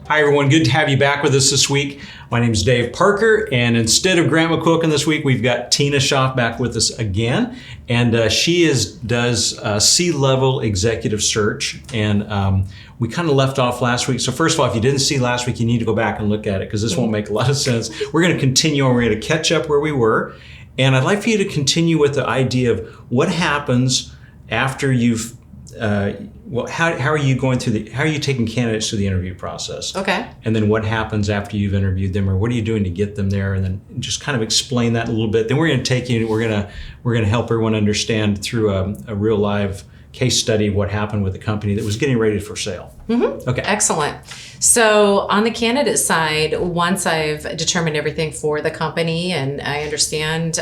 Hi everyone, good to have you back with us this week. My name is Dave Parker, and instead of Grant McQuilkin this week, we've got Tina Schaaf back with us again. And she does C-level executive search, and we kind of left off last week. So first of all, if you didn't see last week, you need to go back and look at it because this won't make a lot of sense. We're going to continue and we're going to catch up where we were. And I'd like for you to continue with the idea of what happens after you've how are you going through how are you taking candidates through the interview process? Okay. And then what happens after you've interviewed them, or what are you doing to get them there? And then just kind of explain that a little bit. Then we're going to take you, we're going to help everyone understand through a real live case study of what happened with the company that was getting ready for sale. Mm-hmm. Okay. Excellent. So on the candidate side, once I've determined everything for the company and I understand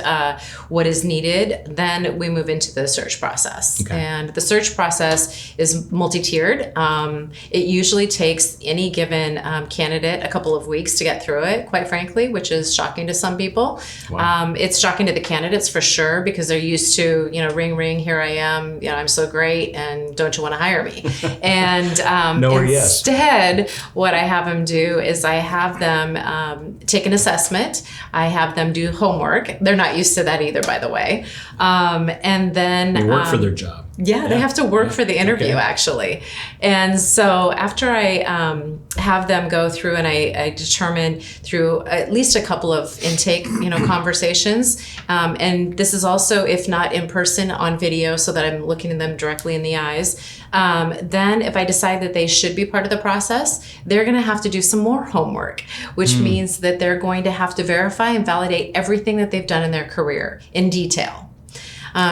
what is needed, then we move into the search process. Okay. And the search process is multi-tiered. It usually takes any given candidate a couple of weeks to get through it, quite frankly, which is shocking to some people. Wow. It's shocking to the candidates for sure, because they're used to, ring, ring, here I am, I'm so great, and don't you want to hire me? And instead, what I have them do is I have them take an assessment. I have them do homework. They're not used to that either, by the way. And then they work for their job. Yeah, they have to work for the interview, actually. And so after I have them go through and I determine through at least a couple of intake, conversations, and this is also, if not in person, on video, so that I'm looking at them directly in the eyes. Then if I decide that they should be part of the process, they're going to have to do some more homework, which means that they're going to have to verify and validate everything that they've done in their career in detail.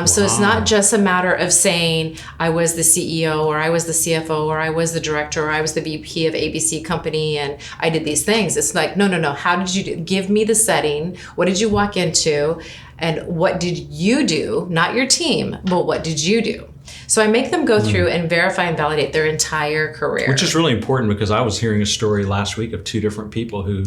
So it's not just a matter of saying I was the CEO or I was the CFO or I was the director or I was the VP of ABC company and I did these things. It's like, no. How did you do? Give me the setting. What did you walk into? And what did you do? Not your team, but what did you do? So I make them go through and verify and validate their entire career. Which is really important, because I was hearing a story last week of two different people who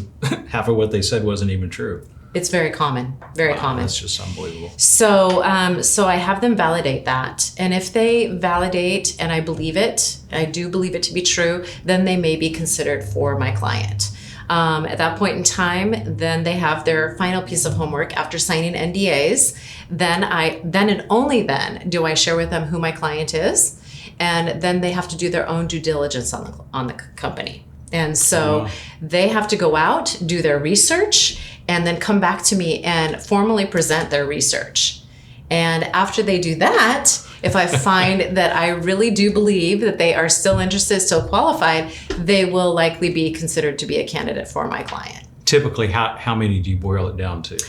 half of what they said wasn't even true. It's very common, very common. That's just unbelievable. So I have them validate that. And if they validate and I believe it, I do believe it to be true, then they may be considered for my client. At that point in time, then they have their final piece of homework after signing NDAs. Then and only then do I share with them who my client is. And then they have to do their own due diligence on the company. And so they have to go out, do their research, and then come back to me and formally present their research. And after they do that, if I find that I really do believe that they are still interested, still qualified, they will likely be considered to be a candidate for my client. Typically, how many do you boil it down to?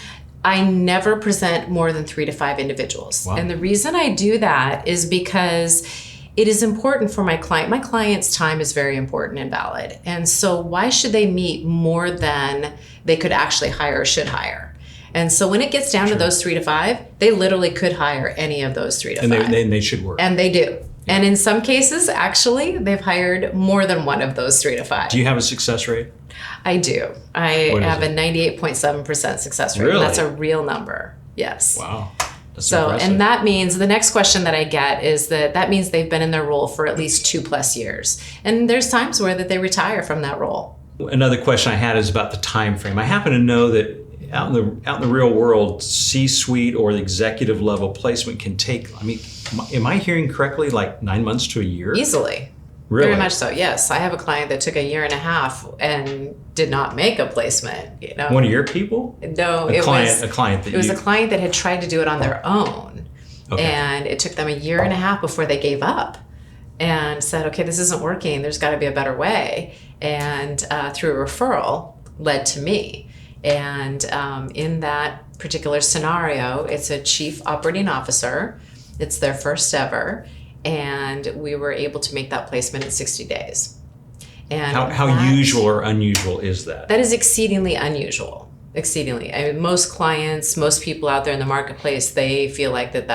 I never present more than 3 to 5 individuals. Wow. And the reason I do that is because it is important for my client. My client's time is very important and valid. And so why should they meet more than they could actually hire or should hire? And so when it gets down to those 3 to 5, they literally could hire any of those 3 to 5. And they should work. And they do. Yeah. And in some cases, actually, they've hired more than one of those 3 to 5. Do you have a success rate? I do. I have a 98.7% success rate. Really? That's a real number. Yes. Wow. That's So, impressive. and that means the next question that I get is that means they've been in their role for at least 2+ years. And there's times where that they retire from that role. Another question I had is about the time frame. I happen to know that out in the real world, C-suite or the executive level placement can take, am I hearing correctly, like 9 months to a year? Easily. Really? Very much so, yes. I have a client that took 1.5 years and did not make a placement. One of your people? No, a client a client that had tried to do it on their own. Okay. And it took them 1.5 years before they gave up and said, okay, this isn't working. There's got to be a better way. And through a referral led to me. And in that particular scenario, it's a chief operating officer. It's their first ever. And we were able to make that placement in 60 days. And how usual or unusual is that? That is exceedingly unusual. Exceedingly. Most clients, most people out there in the marketplace, they feel like that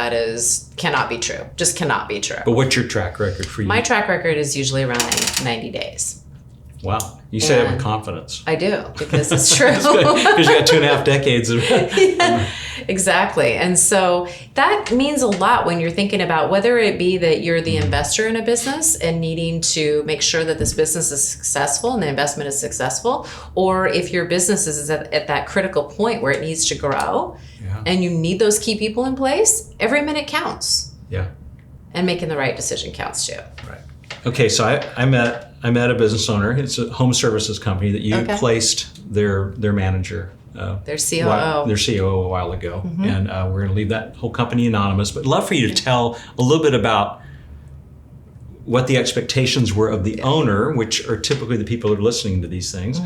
cannot be true. Just cannot be true. But what's your track record for you? My track record is usually around 90 days. Wow. You say that with And confidence. I do, because it's true. Because you got 2.5 decades of Yeah, exactly. And so that means a lot when you're thinking about whether it be that you're the investor in a business and needing to make sure that this business is successful and the investment is successful, or if your business is at that critical point where it needs to grow and you need those key people in place. Every minute counts. Yeah. And making the right decision counts too. Right. Okay, so I met a business owner. It's a home services company that you placed their manager, their COO, their COO a while ago, and we're going to leave that whole company anonymous. But I'd love for you to tell a little bit about what the expectations were of the owner, which are typically the people who are listening to these things,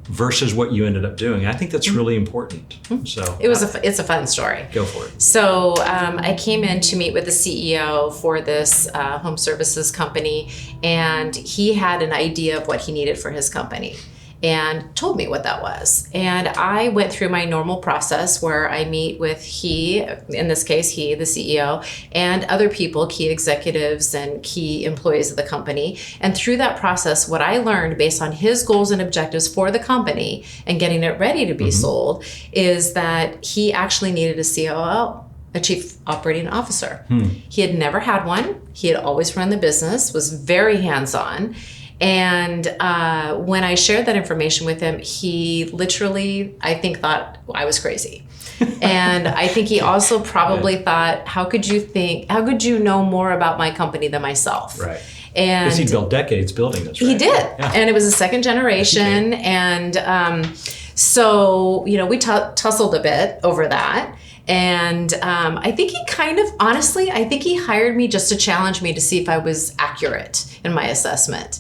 versus what you ended up doing. I think that's really important. So it's a fun story. Go for it. So I came in to meet with the CEO for this home services company, and he had an idea of what he needed for his company and told me what that was. And I went through my normal process where I meet with in this case, the CEO, and other people, key executives and key employees of the company. And through that process, what I learned based on his goals and objectives for the company and getting it ready to be sold is that he actually needed a COO. A chief operating officer. He had never had one. He had always run the business, was very hands-on. And when I shared that information with him, he literally, I think, thought I was crazy. And I think he also probably thought, how could you know more about my company than myself? Right. And because he built decades building this, right? He did. Yeah. And it was a second generation. And so, we tussled a bit over that. And I think he honestly, I think he hired me just to challenge me to see if I was accurate in my assessment.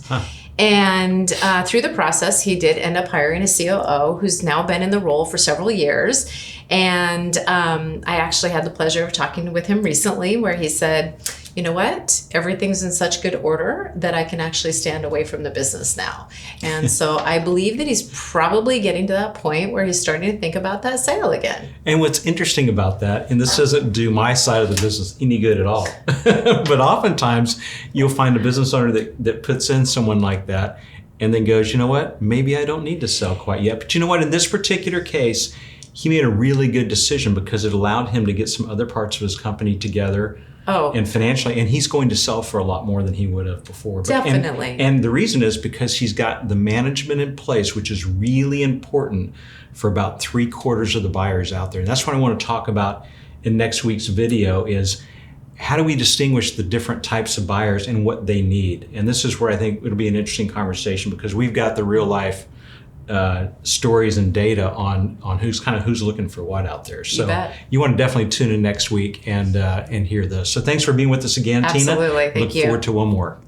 And through the process, he did end up hiring a COO who's now been in the role for several years. And I actually had the pleasure of talking with him recently where he said, you know what, everything's in such good order that I can actually stand away from the business now. And so I believe that he's probably getting to that point where he's starting to think about that sale again. And what's interesting about that, and this doesn't do my side of the business any good at all, but oftentimes you'll find a business owner that puts in someone like that and then goes, you know what, maybe I don't need to sell quite yet. But you know what, in this particular case, he made a really good decision because it allowed him to get some other parts of his company together. And financially, and he's going to sell for a lot more than he would have before. Definitely. And the reason is because he's got the management in place, which is really important for about 3/4 of the buyers out there. And that's what I want to talk about in next week's video is how do we distinguish the different types of buyers and what they need? And this is where I think it'll be an interesting conversation because we've got the real life stories and data on who's looking for what out there. So you want to definitely tune in next week and hear this. So thanks for being with us again, Tina. Absolutely. Thank you. Look forward to one more.